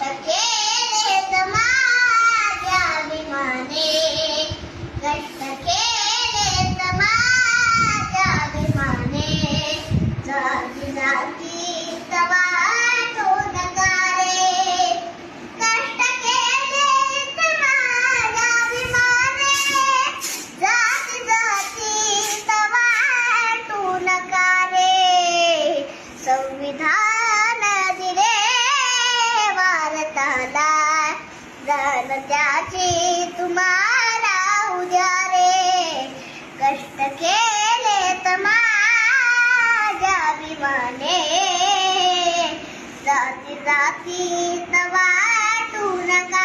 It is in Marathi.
केले समाजाभिमाने, कष्ट केले समाजाभिमाने, जाती जाती वाटून नकारे, कष्ट केले समाजाभिमाने, जाती जाती वाटून नकारे, संविधान दिले भारताला, जनतेची तुम्हाला उजारे, कष्ट केले समाजाभिमाने, जाती जाती वाटू नका.